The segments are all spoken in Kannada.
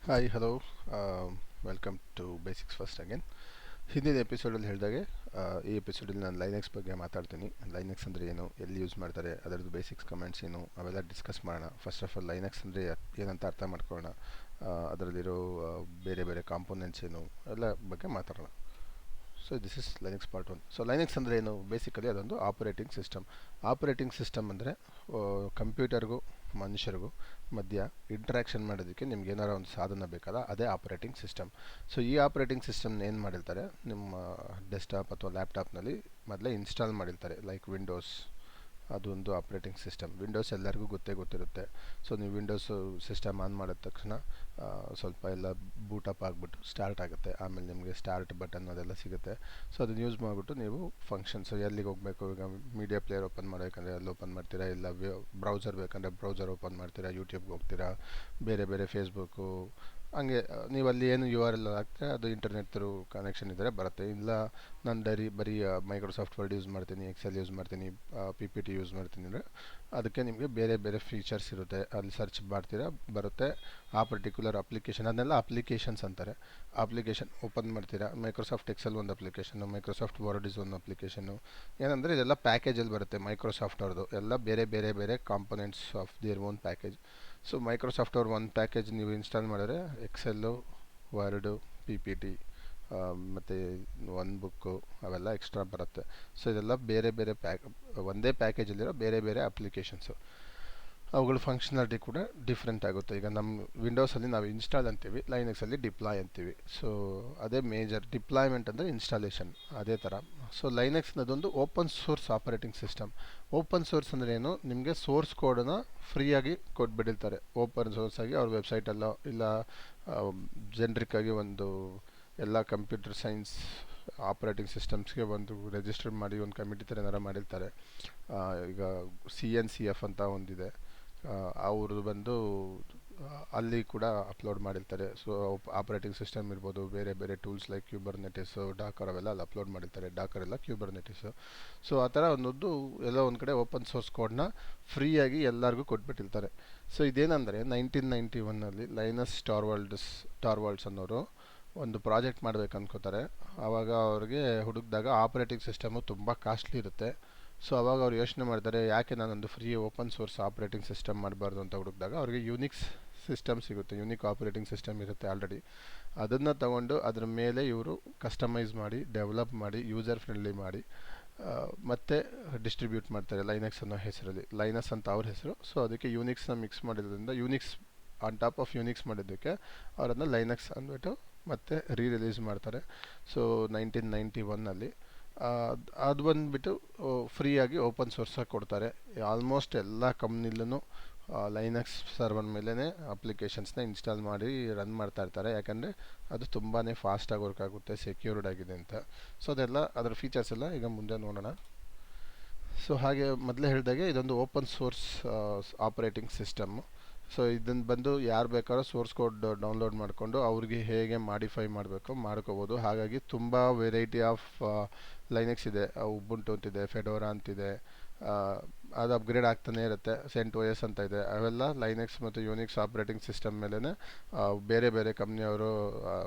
Hi hello welcome to basics first again. ಹಿಂದಿನ ಎಪಿಸೋಡಲ್ಲಿ ಹೇಳಿದಾಗೆ ಈ ಎಪಿಸೋಡಲ್ಲಿ ನಾನು ಲೈನೆಕ್ಸ್ ಬಗ್ಗೆ ಮಾತಾಡ್ತೀನಿ. ಲೈನೆಕ್ಸ್ ಅಂದರೆ ಏನು, ಎಲ್ಲಿ ಯೂಸ್ ಮಾಡ್ತಾರೆ, ಅದರದ್ದು ಬೇಸಿಕ್ಸ್ ಕಮೆಂಟ್ಸ್ ಏನು, ಅವೆಲ್ಲ ಡಿಸ್ಕಸ್ ಮಾಡೋಣ. ಫಸ್ಟ್ ಆಫ್ ಆಲ್ ಲೈನೆಕ್ಸ್ ಅಂದರೆ ಏನಂತ ಅರ್ಥ ಮಾಡ್ಕೊಳ್ಳೋಣ. ಅದರಲ್ಲಿರೋ ಬೇರೆ ಬೇರೆ ಕಾಂಪೋನೆಂಟ್ಸ್ ಏನು ಎಲ್ಲ ಬಗ್ಗೆ ಮಾತಾಡೋಣ. So this is Linux part 1. So Linux ಅಂದರೆ ಏನು, ಬೇಸಿಕಲಿ ಅದೊಂದು ಆಪರೇಟಿಂಗ್ ಸಿಸ್ಟಮ್. ಆಪರೇಟಿಂಗ್ ಸಿಸ್ಟಮ್ ಅಂದರೆ ಕಂಪ್ಯೂಟರ್ಗೂ ಮನುಷ್ಯರಿಗೂ ಮಧ್ಯ ಇಂಟ್ರ್ಯಾಕ್ಷನ್ ಮಾಡೋದಕ್ಕೆ ನಿಮ್ಗೆ ಏನಾರ ಒಂದು ಸಾಧನ ಬೇಕಲ್ಲ, ಅದೇ ಆಪರೇಟಿಂಗ್ ಸಿಸ್ಟಮ್. ಸೊ ಈ ಆಪರೇಟಿಂಗ್ ಸಿಸ್ಟಮ್ ಏನು ಮಾಡಿರ್ತಾರೆ, ನಿಮ್ಮ ಡೆಸ್ಕ್ಟಾಪ್ ಅಥವಾ ಲ್ಯಾಪ್ಟಾಪ್ನಲ್ಲಿ ಮೊದಲೇ ಇನ್ಸ್ಟಾಲ್ ಮಾಡಿರ್ತಾರೆ. ಲೈಕ್ ವಿಂಡೋಸ್, ಅದೊಂದು ಆಪ್ರೇಟಿಂಗ್ ಸಿಸ್ಟಮ್. ವಿಂಡೋಸ್ ಎಲ್ಲರಿಗೂ ಗೊತ್ತಿರುತ್ತೆ. ಸೊ ನೀವು ವಿಂಡೋಸ್ ಸಿಸ್ಟಮ್ ಆನ್ ಮಾಡಿದ ತಕ್ಷಣ ಸ್ವಲ್ಪ ಎಲ್ಲ ಬೂಟಪ್ ಆಗಿಬಿಟ್ಟು ಸ್ಟಾರ್ಟ್ ಆಗುತ್ತೆ. ಆಮೇಲೆ ನಿಮಗೆ ಸ್ಟಾರ್ಟ್ ಬಟನ್ ಅದೆಲ್ಲ ಸಿಗುತ್ತೆ. ಸೊ ಅದನ್ನು ಯೂಸ್ ಮಾಡಿಬಿಟ್ಟು ನೀವು ಫಂಕ್ಷನ್ಸ್ ಎಲ್ಲಿಗೆ ಹೋಗಬೇಕು, ಈಗ ಮೀಡಿಯಾ ಪ್ಲೇಯರ್ ಓಪನ್ ಮಾಡಬೇಕಂದ್ರೆ ಅಲ್ಲಿ ಓಪನ್ ಮಾಡ್ತೀರಾ, ಇಲ್ಲ ಬ್ರೌಸರ್ ಬೇಕಂದರೆ ಬ್ರೌಸರ್ ಓಪನ್ ಮಾಡ್ತೀರಾ, ಯೂಟ್ಯೂಬ್ಗೆ ಹೋಗ್ತೀರಾ, ಬೇರೆ ಬೇರೆ ಫೇಸ್ಬುಕ್ಕು, ಹಂಗೆ ನೀವು ಅಲ್ಲಿ ಏನು ಯು ಆರ್ ಎಲ್ ಹಾಕ್ತೀರಾ ಅದು ಇಂಟರ್ನೆಟ್ ಥ್ರೂ ಕನೆಕ್ಷನ್ ಇದ್ದರೆ ಬರುತ್ತೆ. ಇಲ್ಲ ನಾನು ಬರೀ ಮೈಕ್ರೋಸಾಫ್ಟ್ ವರ್ಡ್ ಯೂಸ್ ಮಾಡ್ತೀನಿ, ಎಕ್ಸೆಲ್ ಯೂಸ್ ಮಾಡ್ತೀನಿ, ಪಿ ಪಿ ಟಿ ಯೂಸ್ ಮಾಡ್ತೀನಿ ಅಂದರೆ ಅದಕ್ಕೆ ನಿಮಗೆ ಬೇರೆ ಬೇರೆ ಫೀಚರ್ಸ್ ಇರುತ್ತೆ. ಅಲ್ಲಿ ಸರ್ಚ್ ಮಾಡ್ತೀರಾ ಬರುತ್ತೆ ಆ ಪರ್ಟಿಕ್ಯುಲರ್ ಅಪ್ಲಿಕೇಶನ್. ಅದನ್ನೆಲ್ಲ ಅಪ್ಲಿಕೇಶನ್ಸ್ ಅಂತಾರೆ. ಅಪ್ಲಿಕೇಶನ್ ಓಪನ್ ಮಾಡ್ತೀರಾ, ಮೈಕ್ರೋಸಾಫ್ಟ್ ಎಕ್ಸೆಲ್ ಒಂದು ಅಪ್ಲಿಕೇಶನು, ಮೈಕ್ರೋಸಾಫ್ಟ್ ವರ್ಡ್ ಇಸ್ ಒಂದು ಅಪ್ಲಿಕೇಶನು. ಏನಂದರೆ ಇದೆಲ್ಲ ಪ್ಯಾಕೇಜಲ್ಲಿ ಬರುತ್ತೆ ಮೈಕ್ರೋಸಾಫ್ಟ್ ಅವ್ರದ್ದು, ಎಲ್ಲ ಬೇರೆ ಬೇರೆ ಬೇರೆ components of their own package. So Microsoft ಅವ್ರ ಒಂದು ಪ್ಯಾಕೇಜ್ ನೀವು ಇನ್ಸ್ಟಾಲ್ ಮಾಡಿದ್ರೆ Excel, Word, P P T ಮತ್ತು ಒನ್ ಬುಕ್ಕು ಅವೆಲ್ಲ ಎಕ್ಸ್ಟ್ರಾ ಬರುತ್ತೆ. ಸೊ ಇದೆಲ್ಲ ಬೇರೆ ಬೇರೆ ಒಂದೇ ಪ್ಯಾಕೇಜಲ್ಲಿರೋ ಬೇರೆ ಬೇರೆ ಅಪ್ಲಿಕೇಶನ್ಸು. ಅವುಗಳ ಫಂಕ್ಷನಾಲಿಟಿ ಕೂಡ ಡಿಫ್ರೆಂಟ್ ಆಗುತ್ತೆ. ಈಗ ನಮ್ಮ ವಿಂಡೋಸಲ್ಲಿ ನಾವು ಇನ್ಸ್ಟಾಲ್ ಅಂತೀವಿ, ಲೈನೆಕ್ಸಲ್ಲಿ ಡಿಪ್ಲಾಯ್ ಅಂತೀವಿ. ಸೊ ಅದೇ ಮೇಜರ್. ಡಿಪ್ಲಾಯ್ಮೆಂಟ್ ಅಂದರೆ ಇನ್ಸ್ಟಾಲೇಷನ್, ಅದೇ ಥರ. ಸೊ ಲೈನೆಕ್ಸ್ ಅನ್ನೋದೊಂದು open source operating system. Open source ಅಂದರೆ ಏನು, ನಿಮಗೆ ಸೋರ್ಸ್ ಕೋಡನ್ನು ಫ್ರೀಯಾಗಿ ಕೊಟ್ಬಿಟ್ಟಿರ್ತಾರೆ. ಓಪನ್ ಸೋರ್ಸ್ ಆಗಿ ಅವ್ರ ವೆಬ್ಸೈಟಲ್ಲೋ ಇಲ್ಲ ಜೆನ್ರಿಕ್ ಆಗಿ ಒಂದು ಎಲ್ಲ ಕಂಪ್ಯೂಟರ್ ಸೈನ್ಸ್ ಆಪರೇಟಿಂಗ್ ಸಿಸ್ಟಮ್ಸ್ಗೆ ಒಂದು ರಿಜಿಸ್ಟರ್ ಮಾಡಿ ಒಂದು ಕಮಿಟಿ ಥರ ಏನಾರು ಮಾಡಿರ್ತಾರೆ. ಈಗ CNCF ಅಂತ ಒಂದಿದೆ, ಅವರು ಬಂದು ಅಲ್ಲಿ ಕೂಡ ಅಪ್ಲೋಡ್ ಮಾಡಿರ್ತಾರೆ. ಸೊ ಆಪರೇಟಿಂಗ್ ಸಿಸ್ಟಮ್ ಇರ್ಬೋದು, ಬೇರೆ ಬೇರೆ ಟೂಲ್ಸ್ ಲೈಕ್ ಕ್ಯೂಬರ್ನೆಟಿಸು, ಡಾಕರ್ ಅವೆಲ್ಲ ಅಲ್ಲಿ ಅಪ್ಲೋಡ್ ಮಾಡಿರ್ತಾರೆ. ಡಾಕರ್ ಎಲ್ಲ ಕ್ಯೂಬರ್ನೆಟಿಸು. ಸೊ ಆ ಥರ ಒಂದೊಂದು ಎಲ್ಲ ಒಂದು ಕಡೆ ಓಪನ್ ಸೋರ್ಸ್ ಕೋಡ್ನ ಫ್ರೀಯಾಗಿ ಎಲ್ಲರಿಗೂ ಕೊಟ್ಬಿಟ್ಟಿರ್ತಾರೆ. ಸೊ ಇದೇನೆಂದರೆ 1991ನಲ್ಲಿ ಲೈನಸ್ ಟಾರ್ವಾಲ್ಡ್ಸ್ ಅನ್ನೋರು ಒಂದು ಪ್ರಾಜೆಕ್ಟ್ ಮಾಡಬೇಕು ಅನ್ಕೋತಾರೆ. ಆವಾಗ ಅವ್ರಿಗೆ ಹುಡುಕಿದಾಗ ಆಪರೇಟಿಂಗ್ ಸಿಸ್ಟಮು ತುಂಬ ಕಾಸ್ಟ್ಲಿ ಇರುತ್ತೆ. ಸೊ ಅವಾಗ ಅವ್ರು ಯೋಚನೆ ಮಾಡ್ತಾರೆ, ಯಾಕೆ ನಾನೊಂದು free open source operating system ಮಾಡಬಾರ್ದು ಅಂತ ಹುಡುಕಿದಾಗ ಅವ್ರಿಗೆ ಯೂನಿಕ್ಸ್ ಸಿಸ್ಟಮ್ ಸಿಗುತ್ತೆ. ಯೂನಿಕ್ ಆಪರೇಟಿಂಗ್ ಸಿಸ್ಟಮ್ ಇರುತ್ತೆ ಆಲ್ರೆಡಿ. ಅದನ್ನು ತಗೊಂಡು ಅದ್ರ ಮೇಲೆ ಇವರು ಕಸ್ಟಮೈಸ್ ಮಾಡಿ, ಡೆವಲಪ್ ಮಾಡಿ, ಯೂಸರ್ ಫ್ರೆಂಡ್ಲಿ ಮಾಡಿ ಮತ್ತೆ ಡಿಸ್ಟ್ರಿಬ್ಯೂಟ್ ಮಾಡ್ತಾರೆ ಲೈನೆಕ್ಸ್ ಅನ್ನೋ ಹೆಸರಲ್ಲಿ. ಲೈನಸ್ ಅಂತ ಅವ್ರ ಹೆಸರು. ಸೊ ಅದಕ್ಕೆ ಯೂನಿಕ್ಸ್ನ ಮಿಕ್ಸ್ ಮಾಡಿರೋದ್ರಿಂದ Unix on top of Unix ಮಾಡಿದ್ದಕ್ಕೆ ಅವರನ್ನು ಲೈನೆಕ್ಸ್ ಅಂದ್ಬಿಟ್ಟು ಮತ್ತೆ ರಿಲೀಸ್ ಮಾಡ್ತಾರೆ. ಸೊ 1991ನಲ್ಲಿ ಅದು ಬಂದುಬಿಟ್ಟು ಫ್ರೀಯಾಗಿ ಓಪನ್ ಸೋರ್ಸಾಗಿ ಕೊಡ್ತಾರೆ. ಆಲ್ಮೋಸ್ಟ್ ಎಲ್ಲ ಕಂಪ್ನಿಲೂ ಲೈನೆಕ್ಸ್ ಸರ್ವರ್ ಮೇಲೇ ಅಪ್ಲಿಕೇಶನ್ಸ್ನ ಇನ್ಸ್ಟಾಲ್ ಮಾಡಿ ರನ್ ಮಾಡ್ತಾ ಇರ್ತಾರೆ. ಯಾಕಂದರೆ ಅದು ತುಂಬಾ ಫಾಸ್ಟಾಗಿ ವರ್ಕ್ ಆಗುತ್ತೆ, ಸೆಕ್ಯೂರ್ಡ್ ಆಗಿದೆ ಅಂತ. ಸೊ ಅದೆಲ್ಲ ಅದರ ಫೀಚರ್ಸ್ ಎಲ್ಲ ಈಗ ಮುಂದೆ ನೋಡೋಣ. ಸೊ ಹಾಗೆ ಮೊದಲೇ ಹೇಳಿದಾಗೆ ಇದೊಂದು open source operating system. So ಇದನ್ನು ಬಂದು ಯಾರು ಬೇಕಾದ್ರೂ ಸೋರ್ಸ್ ಕೋಡ್ ಡೌನ್ಲೋಡ್ ಮಾಡಿಕೊಂಡು ಅವ್ರಿಗೆ ಹೇಗೆ ಮಾಡಿಫೈ ಮಾಡಬೇಕು ಮಾಡ್ಕೋಬೋದು. ಹಾಗಾಗಿ ತುಂಬ ವೆರೈಟಿ ಆಫ್ ಲೈನೆಕ್ಸ್ ಇದೆ. ಉಬುಂಟು ಅಂತಿದೆ, ಫೆಡೋರಾ ಅಂತಿದೆ, ಅದು ಅಪ್ಗ್ರೇಡ್ ಆಗ್ತಾನೆ ಇರುತ್ತೆ. CentOS ಅಂತ ಇದೆ. ಅವೆಲ್ಲ ಲೈನೆಕ್ಸ್ ಮತ್ತು ಯೂನಿಕ್ಸ್ ಆಪರೇಟಿಂಗ್ ಸಿಸ್ಟಮ್ ಮೇಲೇ ಬೇರೆ ಬೇರೆ ಕಂಪ್ನಿಯವರು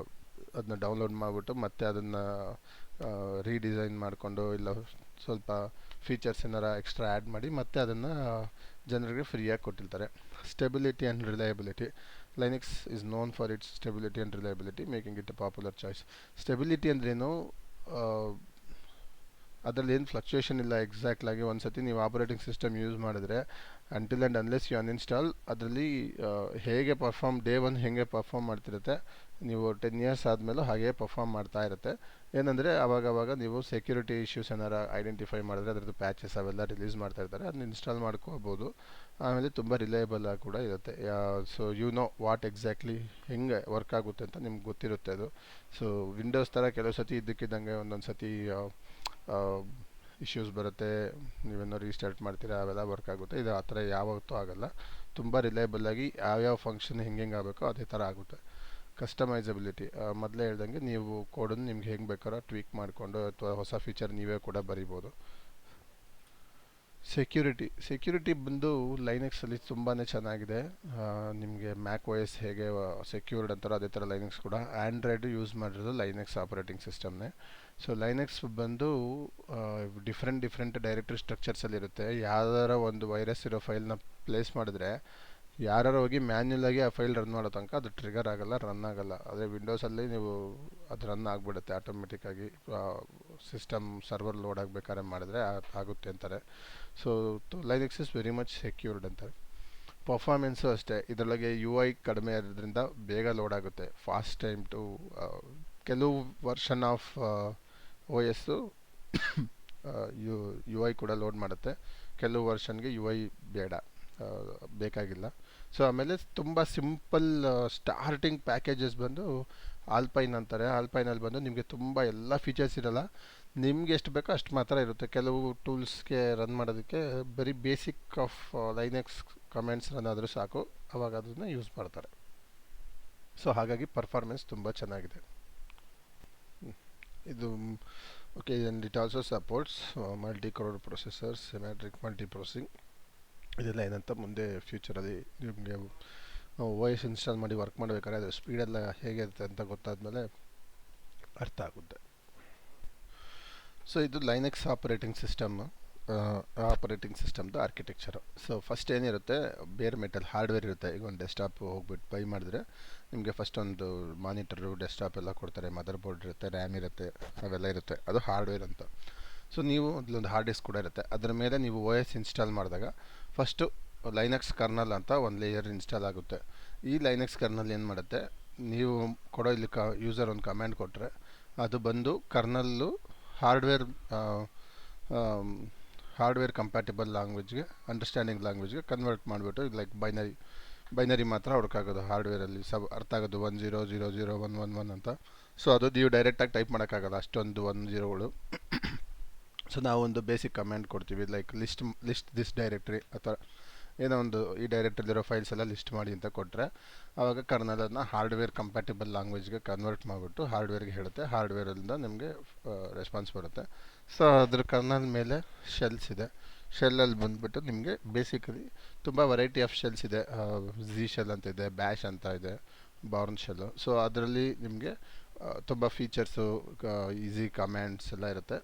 ಅದನ್ನ ಡೌನ್ಲೋಡ್ ಮಾಡಿಬಿಟ್ಟು ಮತ್ತೆ ಅದನ್ನು ರೀಡಿಸೈನ್ ಮಾಡಿಕೊಂಡು ಇಲ್ಲ ಸ್ವಲ್ಪ ಫೀಚರ್ಸ್ ಏನಾರ ಎಕ್ಸ್ಟ್ರಾ ಆ್ಯಡ್ ಮಾಡಿ ಮತ್ತೆ ಅದನ್ನು ಜನರಿಗೆ ಫ್ರೀಯಾಗಿ ಕೊಟ್ಟಿರ್ತಾರೆ. Stability and reliability. Linux is known for its stability and reliability, making it a popular choice. Stability ಅಂದ್ರೇನು, ಅದರಲ್ಲಿ ಏನು ಫ್ಲಕ್ಚುಯೇಷನ್ ಇಲ್ಲ. ಎಕ್ಸಾಕ್ಟ್ಲಾಗಿ ಒಂದು ಸತಿ ನೀವು ಆಪರೇಟಿಂಗ್ ಸಿಸ್ಟಮ್ ಯೂಸ್ ಮಾಡಿದ್ರೆ until and unless you uninstall, ಅದರಲ್ಲಿ ಹೇಗೆ ಡೇ 1 ಹೇಗೆ ಪರ್ಫಾರ್ಮ್ ಮಾಡ್ತಿರುತ್ತೆ, ನೀವು 10 ಇಯರ್ಸ್ ಆದಮೇಲೂ ಹಾಗೇ ಪರ್ಫಾರ್ಮ್ ಮಾಡ್ತಾ ಇರುತ್ತೆ. ಏನಂದರೆ ಅವಾಗವಾಗ ನೀವು ಸೆಕ್ಯೂರಿಟಿ ಇಶ್ಯೂಸ್ ಏನಾರು ಐಡೆಂಟಿಫೈ ಮಾಡಿದ್ರೆ ಅದರದ್ದು ಪ್ಯಾಚಸ್ ಅವೆಲ್ಲ ರಿಲೀಸ್ ಮಾಡ್ತಾ ಇರ್ತಾರೆ, ಅದನ್ನ ಇನ್ಸ್ಟಾಲ್ ಮಾಡ್ಕೋಬೋದು. ಆಮೇಲೆ ತುಂಬ ರಿಲಯಬಲ್ ಆಗಿ ಕೂಡ ಇರುತ್ತೆ. So you know what exactly ಹೆಂಗೆ ವರ್ಕ್ ಆಗುತ್ತೆ ಅಂತ ನಿಮ್ಗೆ ಗೊತ್ತಿರುತ್ತೆ ಅದು. ಸೊ ವಿಂಡೋಸ್ ಥರ ಕೆಲವು ಸತಿ ಇದ್ದಕ್ಕಿದ್ದಂಗೆ ಒಂದೊಂದು ಸತಿ ಇಶ್ಯೂಸ್ ಬರುತ್ತೆ, ನೀವೇನೋ ರೀಸ್ಟಾರ್ಟ್ ಮಾಡ್ತೀರಾ, ಅವೆಲ್ಲ ವರ್ಕ್ ಆಗುತ್ತೆ. ಇದು ಆ ಥರ ಯಾವತ್ತೂ ಆಗೋಲ್ಲ. ತುಂಬ ರಿಲಯಬಲ್ಲಾಗಿ ಯಾವ್ಯಾವ ಫಂಕ್ಷನ್ ಹೆಂಗೆ ಆಗಬೇಕೋ ಅದೇ ಥರ ಆಗುತ್ತೆ. ಕಸ್ಟಮೈಸಬಿಲಿಟಿ, ಮೊದಲೇ ಹೇಳ್ದಂಗೆ ನೀವು ಕೋಡನ್ನು ನಿಮ್ಗೆ ಹೆಂಗೆ ಬೇಕಾರೋ ಟ್ವೀಕ್ ಮಾಡಿಕೊಂಡು ಅಥವಾ ಹೊಸ ಫೀಚರ್ ನೀವೇ ಕೂಡ ಬರಿಬೋದು. ಸೆಕ್ಯೂರಿಟಿ ಬಂದು ಲೈನೆಕ್ಸಲ್ಲಿ ತುಂಬಾ ಚೆನ್ನಾಗಿದೆ. ನಿಮಗೆ ಮ್ಯಾಕ್ OS ಹೇಗೆ ಸೆಕ್ಯೂರ್ಡ್ ಅಂತಾರೋ ಅದೇ ಥರ ಲೈನೆಕ್ಸ್ ಕೂಡ. ಆ್ಯಂಡ್ರಾಯ್ಡು ಯೂಸ್ ಮಾಡಿರೋದು ಲೈನೆಕ್ಸ್ ಆಪರೇಟಿಂಗ್ ಸಿಸ್ಟಮ್ನೇ. ಸೊ ಲೈನೆಕ್ಸ್ ಬಂದು ಡಿಫ್ರೆಂಟ್ ಡೈರೆಕ್ಟರಿ ಸ್ಟ್ರಕ್ಚರ್ಸಲ್ಲಿರುತ್ತೆ. ಯಾವ್ದಾರ ಒಂದು ವೈರಸ್ ಇರೋ ಫೈಲ್ನ ಪ್ಲೇಸ್ ಮಾಡಿದ್ರೆ ಯಾರು ಹೋಗಿ ಮ್ಯಾನ್ಯಲ್ ಆಗಿ ಆ ಫೈಲ್ ರನ್ ಮಾಡೋ ತನಕ ಅದು ಟ್ರಿಗರ್ ಆಗಲ್ಲ, ರನ್ ಆಗಲ್ಲ. ಅದೇ ವಿಂಡೋಸಲ್ಲಿ ನೀವು ಅದು ರನ್ ಆಗಿಬಿಡುತ್ತೆ ಆಟೋಮೆಟಿಕ್ಕಾಗಿ. ಸಿಸ್ಟಮ್ ಸರ್ವರ್ ಲೋಡ್ ಆಗಬೇಕಾದ್ರೆ ಮಾಡಿದ್ರೆ ಆಗುತ್ತೆ ಅಂತಾರೆ. So Linux is very much secured ಅಂತಾರೆ. ಪರ್ಫಾರ್ಮೆನ್ಸು ಅಷ್ಟೇ, ಇದರೊಳಗೆ UI ಕಡಿಮೆ ಇರೋದ್ರಿಂದ ಬೇಗ ಲೋಡ್ ಆಗುತ್ತೆ. ಫಾಸ್ಟ್ ಟೈಮ್ ಟು ಕೆಲವು ವರ್ಷನ್ ಆಫ್ OSಸು UI ಕೂಡ ಲೋಡ್ ಮಾಡುತ್ತೆ. ಕೆಲವು ವರ್ಷನ್ಗೆ UI ಬೇಡ, ಬೇಕಾಗಿಲ್ಲ. ಸೊ ಆಮೇಲೆ ತುಂಬ ಸಿಂಪಲ್ ಸ್ಟಾರ್ಟಿಂಗ್ ಪ್ಯಾಕೇಜಸ್ ಬಂದು ಆಲ್ಪೈನ್ ಅಂತಾರೆ. ಆಲ್ಪೈನಲ್ಲಿ ಬಂದು ನಿಮಗೆ ತುಂಬ ಎಲ್ಲ ಫೀಚರ್ಸ್ ಇರಲ್ಲ, ನಿಮ್ಗೆ ಎಷ್ಟು ಬೇಕೋ ಅಷ್ಟು ಮಾತ್ರ ಇರುತ್ತೆ. ಕೆಲವು ಟೂಲ್ಸ್ಗೆ ರನ್ ಮಾಡೋದಕ್ಕೆ ಬರೀ basic of Linux comments run ಆದರೂ ಸಾಕು, ಅವಾಗ ಅದನ್ನು ಯೂಸ್ ಮಾಡ್ತಾರೆ. ಸೊ ಹಾಗಾಗಿ ಪರ್ಫಾರ್ಮೆನ್ಸ್ ತುಂಬ ಚೆನ್ನಾಗಿದೆ ಇದು. Okay, and it also supports multi core processors, symmetric multi processing. ಇದೆಲ್ಲ ಏನಂತ ಮುಂದೆ ಫ್ಯೂಚರಲ್ಲಿ ನಿಮಗೆ OS ಇನ್ಸ್ಟಾಲ್ ಮಾಡಿ ವರ್ಕ್ ಮಾಡಬೇಕಾದ್ರೆ ಅದು ಸ್ಪೀಡೆಲ್ಲ ಹೇಗಿರುತ್ತೆ ಅಂತ ಗೊತ್ತಾದಮೇಲೆ ಅರ್ಥ ಆಗುತ್ತೆ. ಸೊ ಇದು ಲೈನೆಕ್ಸ್ ಆಪರೇಟಿಂಗ್ ಸಿಸ್ಟಮ್ದು ಆರ್ಕಿಟೆಕ್ಚರು. ಸೊ ಫಸ್ಟ್ ಏನಿರುತ್ತೆ, ಬೇರ್ ಮೆಟಲ್ ಹಾರ್ಡ್ವೇರ್ ಇರುತ್ತೆ. ಈಗ ಒಂದು ಡೆಸ್ಕ್ಟಾಪ್ ಹೋಗ್ಬಿಟ್ಟು ಬೈ ಮಾಡಿದ್ರೆ ನಿಮಗೆ ಫಸ್ಟ್ ಒಂದು ಮಾನಿಟರು, ಡೆಸ್ಕ್ಟಾಪ್ ಎಲ್ಲ ಕೊಡ್ತಾರೆ, ಮದರ್ ಬೋರ್ಡ್ ಇರುತ್ತೆ, ರ್ಯಾಮ್ ಇರುತ್ತೆ, ಅವೆಲ್ಲ ಇರುತ್ತೆ. ಅದು ಹಾರ್ಡ್ವೇರ್ ಅಂತ. ಸೊ ನೀವು ಅಲ್ಲೊಂದು ಹಾರ್ಡ್ ಡಿಸ್ಕ್ ಕೂಡ ಇರುತ್ತೆ. ಅದರ ಮೇಲೆ ನೀವು OS ಇನ್ಸ್ಟಾಲ್ ಮಾಡಿದಾಗ ಫಸ್ಟು ಲೈನೆಕ್ಸ್ ಕರ್ನಲ್ ಅಂತ ಒಂದು ಲೇಯರ್ ಇನ್ಸ್ಟಾಲ್ ಆಗುತ್ತೆ. ಈ ಲೈನೆಕ್ಸ್ ಕರ್ನಲ್ ಏನು ಮಾಡುತ್ತೆ, ನೀವು ಕೊಡೋ ಇಲ್ಲಿ ಯೂಸರ್ ಒಂದು ಕಮ್ಯಾಂಡ್ ಕೊಟ್ಟರೆ ಅದು ಬಂದು ಕರ್ನಲ್ಲು ಹಾರ್ಡ್ವೇರ್ ಕಂಪ್ಯಾಟಿಬಲ್ ಲ್ಯಾಂಗ್ವೇಜ್ಗೆ, ಅಂಡರ್ಸ್ಟ್ಯಾಂಡಿಂಗ್ ಲ್ಯಾಂಗ್ವೇಜ್ಗೆ ಕನ್ವರ್ಟ್ ಮಾಡಿಬಿಟ್ಟು, ಲೈಕ್ ಬೈನರಿ ಮಾತ್ರ ಹುಡುಕಾಗೋದು ಹಾರ್ಡ್ವೇರಲ್ಲಿ. ಅರ್ಥ ಆಗೋದು 10001111 ಅಂತ. ಸೊ ಅದು ನೀವು ಡೈರೆಕ್ಟಾಗಿ ಟೈಪ್ ಮಾಡೋಕ್ಕಾಗಲ್ಲ, ಅಷ್ಟೊಂದು 10ಗಳು. ಸೊ ನಾವು ಒಂದು ಬೇಸಿಕ್ ಕಮ್ಯಾಂಡ್ ಕೊಡ್ತೀವಿ, ಲೈಕ್ ಲಿಸ್ಟ್ ದಿಸ್ ಡೈರೆಕ್ಟ್ರಿ ಅಥವಾ ಏನೋ ಒಂದು ಈ ಡೈರೆಕ್ಟ್ರಿಲಿರೋ ಫೈಲ್ಸ್ ಎಲ್ಲ ಲಿಸ್ಟ್ ಮಾಡಿ ಅಂತ ಕೊಟ್ಟರೆ ಆವಾಗ ಕರ್ನಲನ್ನು ಹಾರ್ಡ್ವೇರ್ ಕಂಪ್ಯಾಟಿಬಲ್ ಲ್ಯಾಂಗ್ವೇಜ್ಗೆ ಕನ್ವರ್ಟ್ ಮಾಡಿಬಿಟ್ಟು ಹಾರ್ಡ್ವೇರ್ಗೆ ಹೇಳುತ್ತೆ. ಹಾರ್ಡ್ವೇರಿಂದ ನಿಮಗೆ ರೆಸ್ಪಾನ್ಸ್ ಬರುತ್ತೆ. ಸೊ ಅದ್ರ ಕರ್ನಲ್ ಮೇಲೆ ಶೆಲ್ಸ್ ಇದೆ. ಶೆಲ್ಲಲ್ಲಿ ಬಂದುಬಿಟ್ಟು ನಿಮಗೆ ಬೇಸಿಕಲಿ ತುಂಬ ವೆರೈಟಿ ಆಫ್ ಶೆಲ್ಸ್ ಇದೆ. ಝಿ ಶೆಲ್ ಅಂತ ಇದೆ, ಬ್ಯಾಶ್ ಅಂತ ಇದೆ, ಬಾರ್ನ್ ಶೆಲ್ಲು. ಸೊ ಅದರಲ್ಲಿ ನಿಮಗೆ ತುಂಬ ಫೀಚರ್ಸು, ಈಸಿ ಕಮ್ಯಾಂಡ್ಸ್ ಎಲ್ಲ ಇರುತ್ತೆ.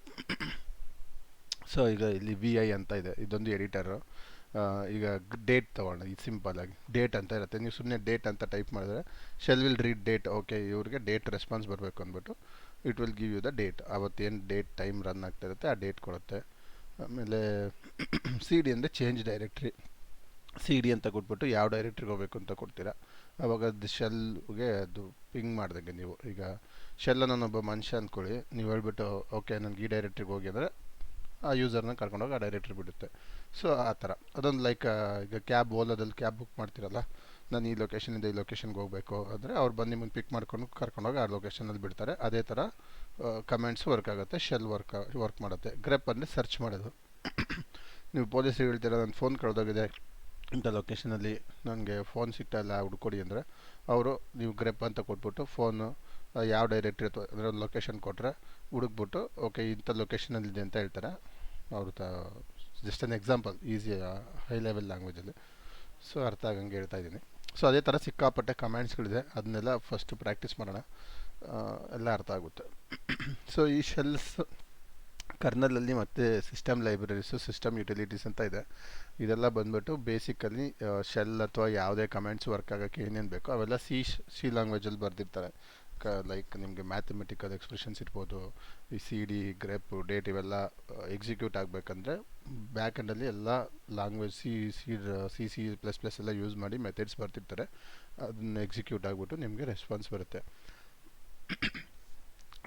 ಸೊ ಈಗ ಇಲ್ಲಿ VI ಅಂತ ಇದೆ, ಇದೊಂದು ಎಡಿಟರು. ಈಗ ಡೇಟ್ ತೊಗೊಂಡು ಇದು ಸಿಂಪಲಾಗಿ ಡೇಟ್ ಅಂತ ಇರುತ್ತೆ. ನೀವು ಸುಮ್ಮನೆ ಡೇಟ್ ಅಂತ ಟೈಪ್ ಮಾಡಿದ್ರೆ shell will read date. Okay, ಇವ್ರಿಗೆ ಡೇಟ್ ರೆಸ್ಪಾನ್ಸ್ ಬರಬೇಕು ಅಂದ್ಬಿಟ್ಟು it will give you the date. ಅವತ್ತೇನು ಡೇಟ್ ಟೈಮ್ ರನ್ ಆಗ್ತಾ ಇರುತ್ತೆ ಆ ಡೇಟ್ ಕೊಡುತ್ತೆ. ಆಮೇಲೆ CD ಅಂದರೆ ಚೇಂಜ್ ಡೈರೆಕ್ಟ್ರಿ. CD ಅಂತ ಕೊಟ್ಬಿಟ್ಟು ಯಾವ ಡೈರೆಕ್ಟ್ರಿಗೆ ಹೋಗಬೇಕು ಅಂತ ಕೊಡ್ತೀರಾ, ಆವಾಗ ಅದು ಶೆಲ್ಗೆ ಅದು ಪಿಂಗ್ ಮಾಡ್ದಂಗೆ. ನೀವು ಈಗ ಶೆಲ್ಲನ್ನು ನಾನೊಬ್ಬ ಮನುಷ್ಯ ಅಂದ್ಕೊಳ್ಳಿ, ನೀವು ಹೇಳ್ಬಿಟ್ಟು ಓಕೆ ನನಗೆ ಈ ಡೈರೆಕ್ಟ್ರಿಗೆ ಹೋಗಿ ಅಂದರೆ ಆ ಯೂಸರ್ನ ಕರ್ಕೊಂಡೋಗಿ ಆ ಡೈರೆಕ್ಟ್ರಿ ಬಿಡುತ್ತೆ. ಸೊ ಆ ಥರ ಅದೊಂದು ಲೈಕ್ ಈಗ ಓಲಾದಲ್ಲಿ ಕ್ಯಾಬ್ ಬುಕ್ ಮಾಡ್ತಿರಲ್ಲ, ನಾನು ಈ ಲೊಕೇಶನಿಂದ ಈ ಲೊಕೇಶನ್ಗೆ ಹೋಗಬೇಕು ಅಂದರೆ ಅವ್ರು ಬಂದು ನಿಮ್ಮನ್ನು ಪಿಕ್ ಮಾಡ್ಕೊಂಡು ಕರ್ಕೊಂಡೋಗಿ ಆ ಲೊಕೇಶನಲ್ಲಿ ಬಿಡ್ತಾರೆ. ಅದೇ ಥರ ಕಮೆಂಟ್ಸ್ ವರ್ಕ್ ಆಗುತ್ತೆ, ಶೆಲ್ ವರ್ಕ್ ಮಾಡುತ್ತೆ. ಗ್ರೆಪ್ ಅಂದರೆ ಸರ್ಚ್ ಮಾಡೋದು. ನೀವು ಪೊಲೀಸರಿಗೆ ಹೇಳ್ತೀರ ನನ್ನ ಫೋನ್ ಕಳೆದೋಗಿದೆ ಇಂಥ ಲೊಕೇಶನಲ್ಲಿ, ನನಗೆ ಫೋನ್ ಸಿಗ್ತಾ ಇಲ್ಲ ಹುಡ್ಕೊಡಿ ಅಂದರೆ ಅವರು ನೀವು ಗ್ರೆಪ್ ಅಂತ ಕೊಟ್ಬಿಟ್ಟು ಫೋನು ಯಾವ ಡೈರೆಕ್ಟ್ರಿ ಅಥವಾ ಅಂದರೆ ಒಂದು ಲೊಕೇಶನ್ ಕೊಟ್ಟರೆ ಹುಡುಕ್ಬಿಟ್ಟು ಓಕೆ ಇಂಥ ಲೊಕೇಶನಲ್ಲಿದೆ ಅಂತ ಹೇಳ್ತಾರೆ ಅವರು. Just an example, easy high level ಲ್ಯಾಂಗ್ವೇಜಲ್ಲಿ. ಸೊ ಅರ್ಥ ಆಗಂಗೆ ಹೇಳ್ತಾ ಇದ್ದೀನಿ. ಸೊ ಅದೇ ಥರ ಸಿಕ್ಕಾಪಟ್ಟೆ ಕಮ್ಯಾಂಡ್ಸ್ಗಳಿದೆ, ಅದನ್ನೆಲ್ಲ ಫಸ್ಟು ಪ್ರಾಕ್ಟೀಸ್ ಮಾಡೋಣ, ಎಲ್ಲ ಅರ್ಥ ಆಗುತ್ತೆ. ಸೊ ಈ ಶೆಲ್ಸ್ ಕರ್ನಲಲ್ಲಿ ಮತ್ತು ಸಿಸ್ಟಮ್ ಲೈಬ್ರರೀಸು, ಸಿಸ್ಟಮ್ ಯುಟಿಲಿಟೀಸ್ ಅಂತ ಇದೆ. ಇದೆಲ್ಲ ಬಂದ್ಬಿಟ್ಟು ಬೇಸಿಕಲಿ ಶೆಲ್ ಅಥವಾ ಯಾವುದೇ ಕಮೆಂಟ್ಸ್ ವರ್ಕ್ ಆಗೋಕ್ಕೆ ಏನೇನು ಬೇಕೋ ಅವೆಲ್ಲ ಸಿ ಲ್ಯಾಂಗ್ವೇಜಲ್ಲಿ ಬರೆದಿರ್ತಾರೆ. ಲೈಕ್ ನಿಮಗೆ ಮ್ಯಾಥಮೆಟಿಕಲ್ ಎಕ್ಸ್ಪ್ರೆಷನ್ಸ್ ಇರ್ಬೋದು, ಈ CD, ಗ್ರೆಪ್, ಡೇಟ್ ಇವೆಲ್ಲ ಎಕ್ಸಿಕ್ಯೂಟ್ ಆಗಬೇಕಂದ್ರೆ ಬ್ಯಾಕ್ ಎಂಡಲ್ಲಿ ಎಲ್ಲ ಲ್ಯಾಂಗ್ವೇಜ್ C++ ಎಲ್ಲ ಯೂಸ್ ಮಾಡಿ ಮೆಥಡ್ಸ್ ಬರ್ತಿರ್ತಾರೆ. ಅದನ್ನು ಎಕ್ಸಿಕ್ಯೂಟ್ ಆಗಿಬಿಟ್ಟು ನಿಮಗೆ ರೆಸ್ಪಾನ್ಸ್ ಬರುತ್ತೆ.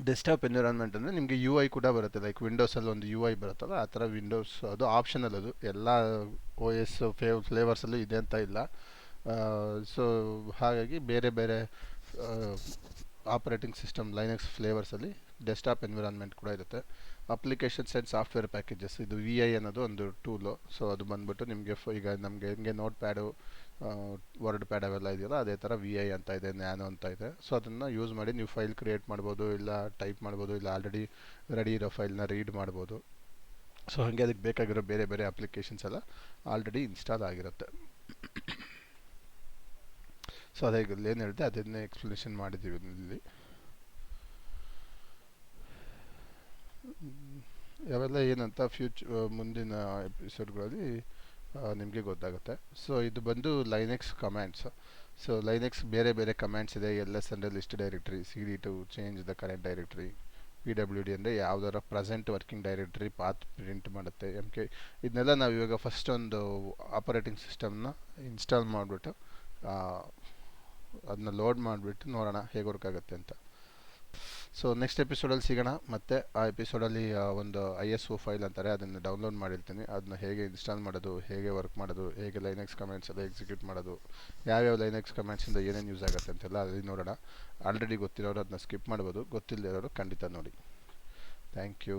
ಡೆಸ್ಕ್ಟಾಪ್ ಎನ್ವಿರಾನ್ಮೆಂಟ್ ಅಂದರೆ ನಿಮಗೆ UI ಕೂಡ ಬರುತ್ತೆ. ಲೈಕ್ ವಿಂಡೋಸಲ್ಲಿ ಒಂದು UI ಬರುತ್ತಲ್ಲ, ಆ ಥರ ವಿಂಡೋಸ್ ಅದು ಆಪ್ಷನಲ್. ಅದು ಎಲ್ಲ OS ಫ್ಲೇವರ್ಸಲ್ಲೂ ಇದೆ ಅಂತ ಇಲ್ಲ. ಸೊ ಹಾಗಾಗಿ ಬೇರೆ ಬೇರೆ ಆಪರೇಟಿಂಗ್ ಸಿಸ್ಟಮ್ ಲೈನೆಕ್ಸ್ ಫ್ಲೇವರ್ಸಲ್ಲಿ ಡೆಸ್ಕ್ಟಾಪ್ ಎನ್ವಿರಾನ್ಮೆಂಟ್ ಕೂಡ ಇರುತ್ತೆ. ಅಪ್ಲಿಕೇಶನ್ಸ್ ಆ್ಯಂಡ್ ಸಾಫ್ಟ್ವೇರ್ ಪ್ಯಾಕೇಜಸ್, ಇದು VI ಅನ್ನೋದು ಒಂದು ಟೂಲು. ಸೊ ಅದು ಬಂದ್ಬಿಟ್ಟು ನಿಮಗೆ ಈಗ ನಮಗೆ ಹೆಂಗೆ ನೋಟ್ ಪ್ಯಾಡು, ವರ್ಡ್ ಪ್ಯಾಡ್ ಅವೆಲ್ಲ ಇದೆಯಲ್ಲ ಅದೇ ಥರ VI ಅಂತ ಇದೆ, ನ್ಯಾನೋ ಅಂತ ಇದೆ. ಸೊ ಅದನ್ನು ಯೂಸ್ ಮಾಡಿ ನೀವು ಫೈಲ್ ಕ್ರಿಯೇಟ್ ಮಾಡ್ಬೋದು, ಇಲ್ಲ ಟೈಪ್ ಮಾಡ್ಬೋದು, ಇಲ್ಲ ಆಲ್ರೆಡಿ ರೆಡಿ ಇರೋ ಫೈಲ್ನ ರೀಡ್ ಮಾಡ್ಬೋದು. ಸೊ ಹಾಗೆ ಅದಕ್ಕೆ ಬೇಕಾಗಿರೋ ಬೇರೆ ಬೇರೆ ಅಪ್ಲಿಕೇಶನ್ಸ್ ಎಲ್ಲ ಆಲ್ರೆಡಿ ಇನ್ಸ್ಟಾಲ್ ಆಗಿರುತ್ತೆ. ಸೊ ಅದೇ ಇಲ್ಲಿ ಏನು ಹೇಳಿದೆ ಅದನ್ನೇ ಎಕ್ಸ್ಪ್ಲನೇಷನ್ ಮಾಡಿದ್ದೀವಿ ಇಲ್ಲಿ. ಯಾವೆಲ್ಲ ಏನಂತ ಮುಂದಿನ ಎಪಿಸೋಡ್ಗಳಲ್ಲಿ ನಿಮಗೆ ಗೊತ್ತಾಗುತ್ತೆ. ಸೊ ಇದು ಬಂದು ಲೈನೆಕ್ಸ್ ಕಮ್ಯಾಂಡ್ಸ್. ಸೊ ಲೈನೆಕ್ಸ್ ಬೇರೆ ಬೇರೆ ಕಮ್ಯಾಂಡ್ಸ್ ಇದೆ. LS ಅಂದರೆ list directory, CD to change the current directory, PWD ಅಂದರೆ ಯಾವುದರ present working directory path print ಮಾಡುತ್ತೆ, MK. ಇದನ್ನೆಲ್ಲ ನಾವು ಇವಾಗ ಫಸ್ಟ್ ಒಂದು ಆಪರೇಟಿಂಗ್ ಸಿಸ್ಟಮ್ನ ಇನ್ಸ್ಟಾಲ್ ಮಾಡಿಬಿಟ್ಟು ಅದನ್ನ ಲೋಡ್ ಮಾಡಿಬಿಟ್ಟು ನೋಡೋಣ ಹೇಗೆ ವರ್ಕ್ ಆಗುತ್ತೆ ಅಂತ. ಸೊ ನೆಕ್ಸ್ಟ್ ಎಪಿಸೋಡಲ್ಲಿ ಸಿಗೋಣ. ಮತ್ತು ಆ ಎಪಿಸೋಡಲ್ಲಿ ಒಂದು ISO ಫೈಲ್ ಅಂತಾರೆ, ಅದನ್ನು ಡೌನ್ಲೋಡ್ ಮಾಡಿರ್ತೀನಿ. ಅದನ್ನ ಹೇಗೆ ಇನ್ಸ್ಟಾಲ್ ಮಾಡೋದು, ಹೇಗೆ ವರ್ಕ್ ಮಾಡೋದು, ಹೇಗೆ ಲೈನೆಕ್ಸ್ ಕಮೆಂಟ್ಸ್ ಎಲ್ಲ ಎಕ್ಸಿಕ್ಯೂಟ್ ಮಾಡೋದು, ಯಾವ್ಯಾವ ಲೈನೆಕ್ಸ್ ಕಮೆಂಟ್ಸಿಂದ ಏನೇನು ಯೂಸ್ ಆಗುತ್ತೆ ಅಂತೆಲ್ಲ ಅಲ್ಲಿ ನೋಡೋಣ. ಆಲ್ರೆಡಿ ಗೊತ್ತಿರೋರು ಅದನ್ನ ಸ್ಕಿಪ್ ಮಾಡ್ಬೋದು, ಗೊತ್ತಿಲ್ಲದಿರೋರು ಖಂಡಿತ ನೋಡಿ. Thank you.